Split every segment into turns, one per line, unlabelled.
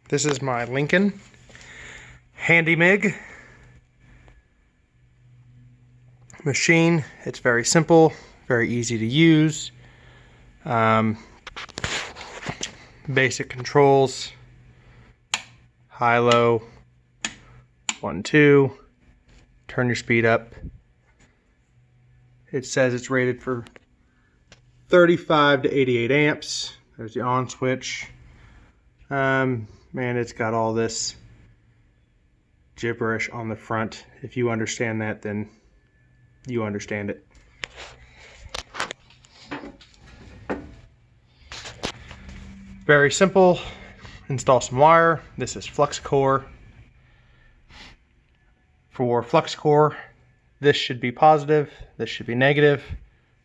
This is my Lincoln Handy MIG machine. It's very simple, very easy to use. Basic controls, high, low, 1, 2, turn your speed up. It says it's rated for 35 to 88 amps. There's the on switch. Man, it's got all this gibberish on the front. If you understand that, then you understand it. Very simple. Install some wire. This is flux core. For flux core, this should be positive, this should be negative.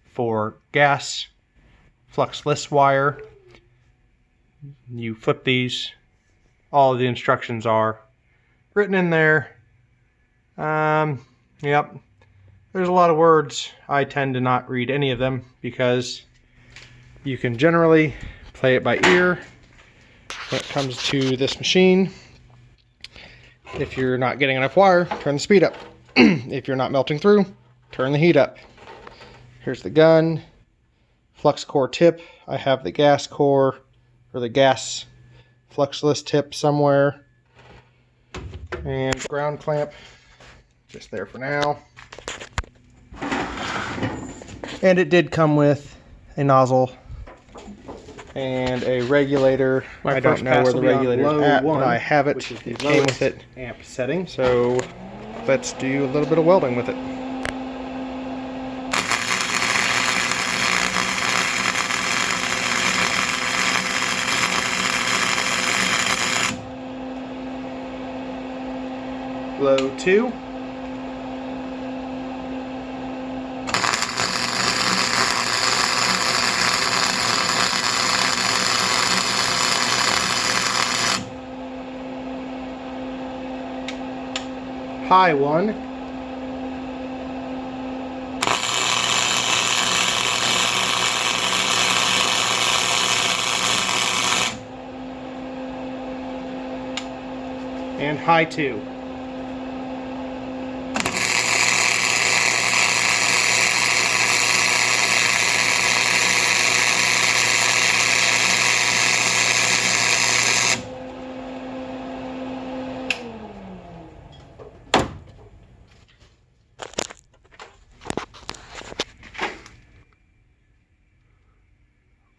For gas, fluxless wire, you flip these. All of the instructions are written in there. Yep. There's a lot of words. I tend to not read any of them because you can generally play it by ear when it comes to this machine. If you're not getting enough wire, turn the speed up. If you're not melting through, turn the heat up. Here's the gun, flux core tip. I have the gas core or the gas fluxless tip somewhere. And ground clamp, just there for now. And it did come with a nozzle and a regulator. I don't know where the regulator is at, but I have it. It came with it. Amp setting. So let's do a little bit of welding with it. Low 2. High 1. And high 2.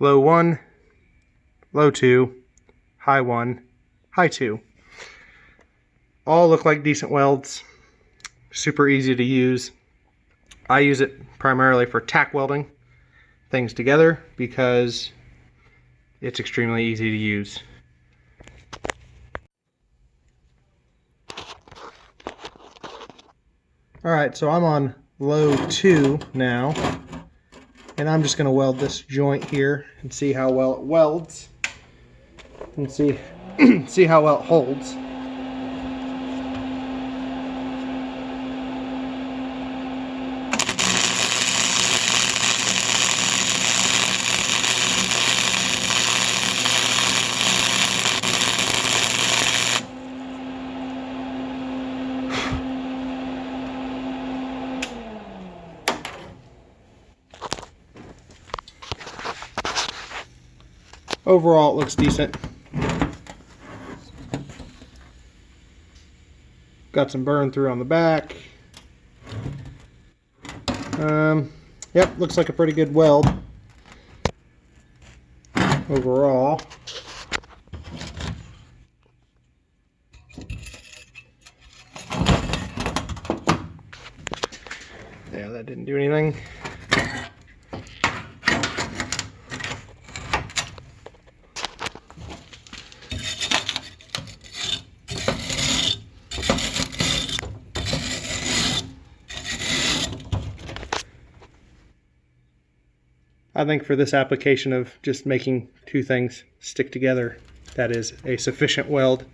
Low 1, low 2, high 1, high 2. All look like decent welds. Super easy to use. I use it primarily for tack welding things together because it's extremely easy to use. Alright, so I'm on low 2 now. And I'm just going to weld this joint here and see how well it welds and see how well it holds. Overall, it looks decent. Got some burn through on the back. Yep, looks like a pretty good weld overall. Yeah, that didn't do anything. I think for this application of just making two things stick together, that is a sufficient weld.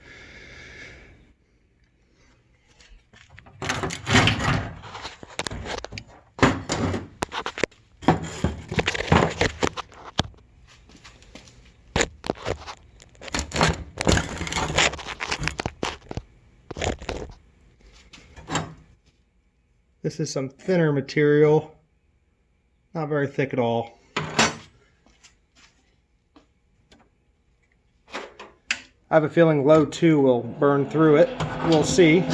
This is some thinner material, not very thick at all. I have a feeling low 2 will burn through it. We'll see.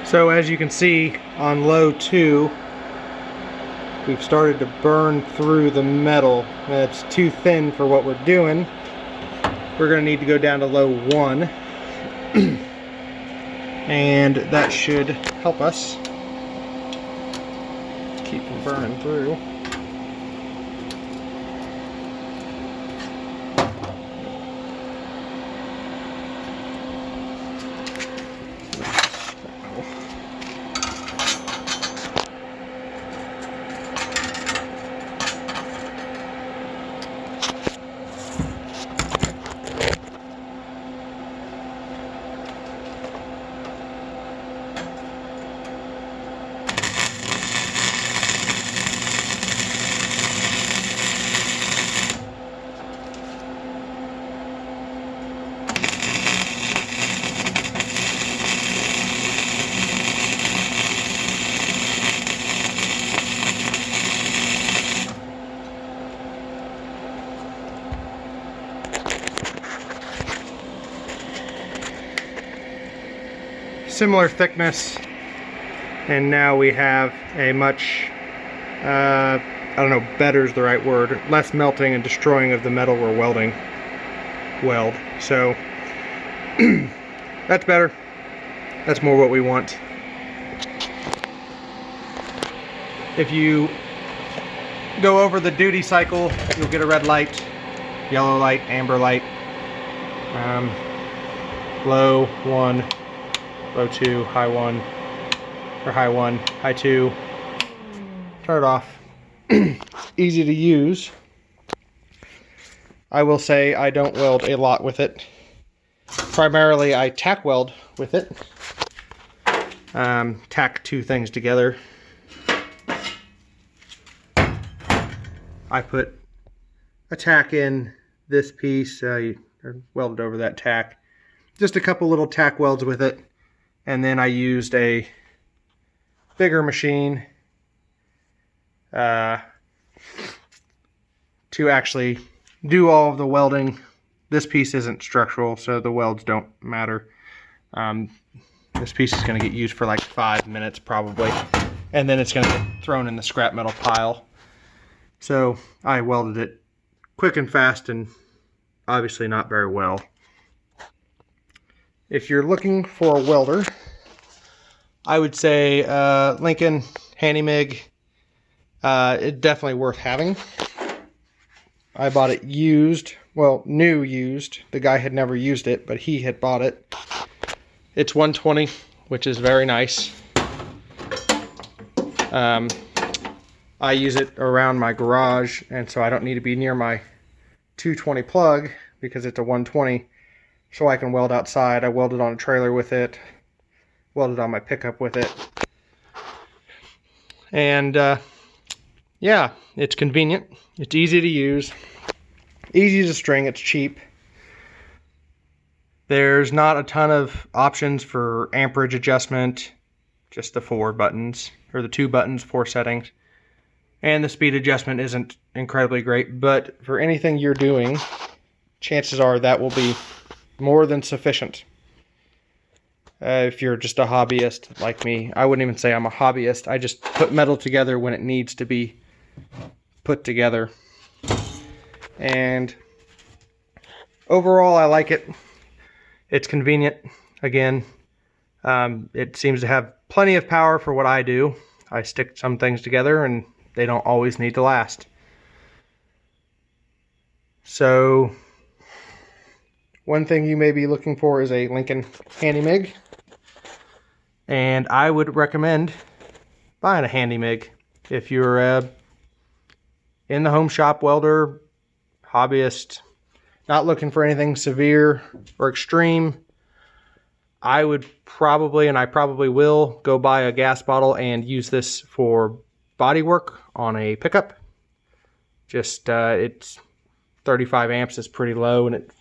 So as you can see on low 2, we've started to burn through the metal. It's too thin for what we're doing. We're going to need to go down to low 1 and that should help us keep from burning through. Similar thickness, and now we have a much, I don't know, better is the right word, less melting and destroying of the metal we're welding. So that's better. That's more what we want. If you go over the duty cycle, you'll get a red light, yellow light, amber light, low 1, low 2, high 1, or high 1, high 2. Turn it off. Easy to use. I will say I don't weld a lot with it. Primarily I tack weld with it. Tack 2 things together. I put a tack in this piece, welded over that tack. Just a couple little tack welds with it. And then I used a bigger machine to actually do all of the welding. This piece isn't structural, so the welds don't matter. This piece is going to get used for like 5 minutes probably. and then it's going to get thrown in the scrap metal pile. So I welded it quick and fast, and obviously not very well. If you're looking for a welder, I would say Lincoln Handy MIG. It's definitely worth having. I bought it used, well, new used. The guy had never used it, but he had bought it. It's 120, which is very nice. I use it around my garage, and so I don't need to be near my 220 plug because it's a 120, so I can weld outside. I welded on a trailer with it, welded on my pickup with it, and yeah, it's convenient, it's easy to use, easy to string, it's cheap. There's not a ton of options for amperage adjustment, just the 4 buttons, or the 2 buttons, 4 settings. And the speed adjustment isn't incredibly great, but for anything you're doing, chances are that will be more than sufficient. If you're just a hobbyist like me, I wouldn't even say I'm a hobbyist. I just put metal together when it needs to be put together. And overall, I like it. It's convenient. Again, it seems to have plenty of power for what I do. I stick some things together, and they don't always need to last. So, one thing you may be looking for is a Lincoln Handy MIG. And I would recommend buying a Handy MIG if you're in the home shop welder, hobbyist, not looking for anything severe or extreme. I would probably, and I probably will, go buy a gas bottle and use this for body work on a pickup. Just it's 35 amps is pretty low, and it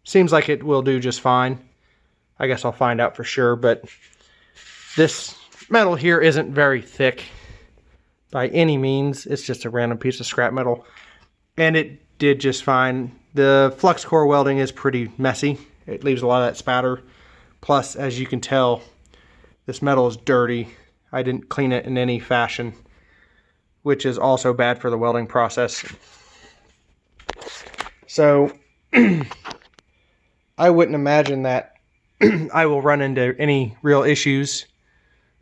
seems like it will do just fine. I guess I'll find out for sure, but this metal here isn't very thick by any means. It's just a random piece of scrap metal, and it did just fine. The flux core welding is pretty messy. It leaves a lot of that spatter. Plus, as you can tell, this metal is dirty. I didn't clean it in any fashion, which is also bad for the welding process. So, I wouldn't imagine that I will run into any real issues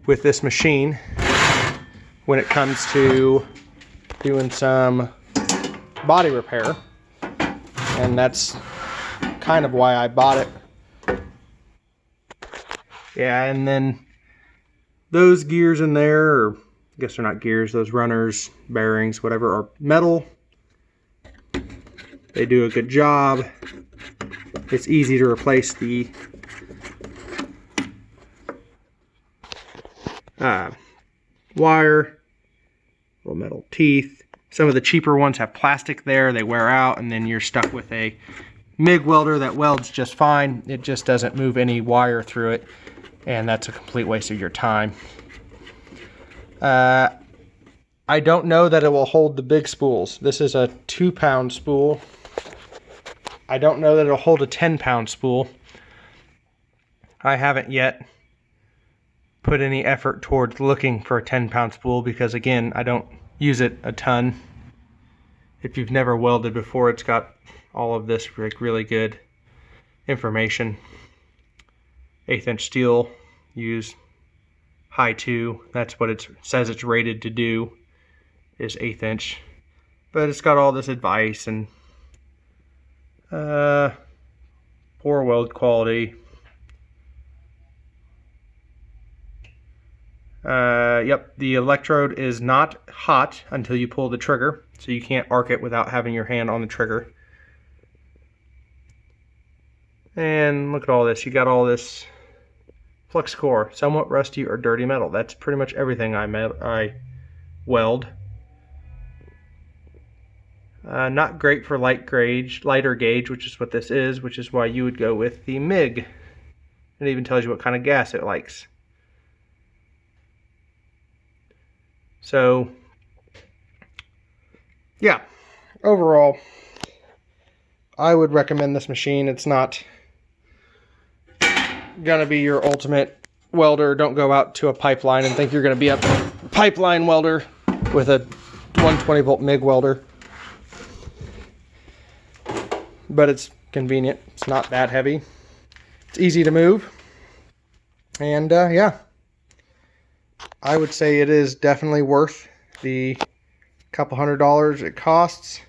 with this machine when it comes to doing some body repair. And that's kind of why I bought it. Yeah, and then those gears in there, or I guess they're not gears, those runners, bearings, whatever, are metal. They do a good job. It's easy to replace the wire, little metal teeth. Some of the cheaper ones have plastic there, they wear out, and then you're stuck with a MIG welder that welds just fine. It just doesn't move any wire through it, and that's a complete waste of your time. I don't know that it will hold the big spools. This is a 2-pound spool. I don't know that it'll hold a 10-pound spool. I haven't yet put any effort towards looking for a 10-pound spool because, again, I don't use it a ton. If you've never welded before, it's got all of this really good information. 1/8" steel, use high 2. That's what it says it's rated to do, is 1/8". But it's got all this advice and poor weld quality. Yep, the electrode is not hot until you pull the trigger, so you can't arc it without having your hand on the trigger. And look at all this. You got all this flux core, somewhat rusty or dirty metal. That's pretty much everything I weld. Not great for lighter gauge, which is what this is, which is why you would go with the MIG. It even tells you what kind of gas it likes. So, yeah, overall, I would recommend this machine. It's not gonna be your ultimate welder. Don't go out to a pipeline and think you're gonna be up pipeline welder with a 120 volt MIG welder. But it's convenient. It's not that heavy. It's easy to move. And yeah, I would say it is definitely worth the couple $100 it costs.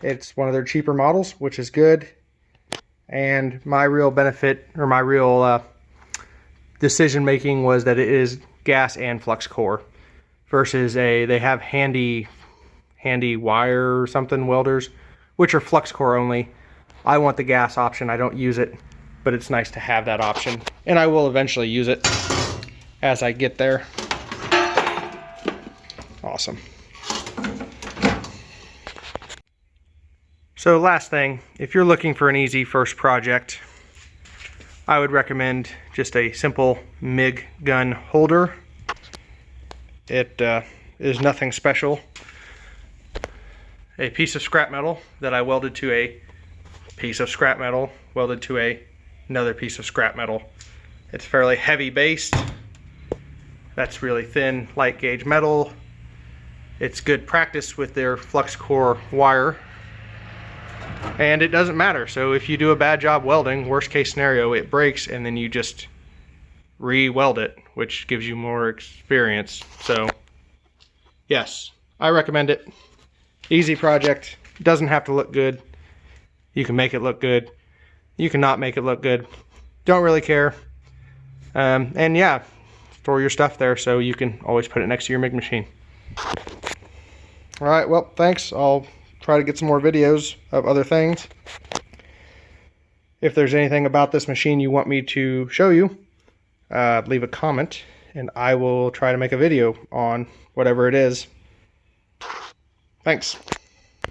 It's one of their cheaper models, which is good. And my real benefit, or my real decision making, was that it is gas and flux core versus they have handy wire or something welders, which are flux core only. I want the gas option. I don't use it, but it's nice to have that option, and I will eventually use it as I get there. Awesome. So last thing, if you're looking for an easy first project, I would recommend just a simple MIG gun holder. It is nothing special. A piece of scrap metal that I welded to a piece of scrap metal, welded to another piece of scrap metal. It's fairly heavy based. That's really thin, light gauge metal. It's good practice with their flux core wire. And it doesn't matter. So if you do a bad job welding, worst case scenario, it breaks and then you just re-weld it, which gives you more experience. So yes, I recommend it. Easy project. Doesn't have to look good. You can make it look good. You can not make it look good. Don't really care. And yeah, store your stuff there so you can always put it next to your MIG machine. Alright, well, thanks. I'll try to get some more videos of other things. If there's anything about this machine you want me to show you, leave a comment and I will try to make a video on whatever it is. Thanks.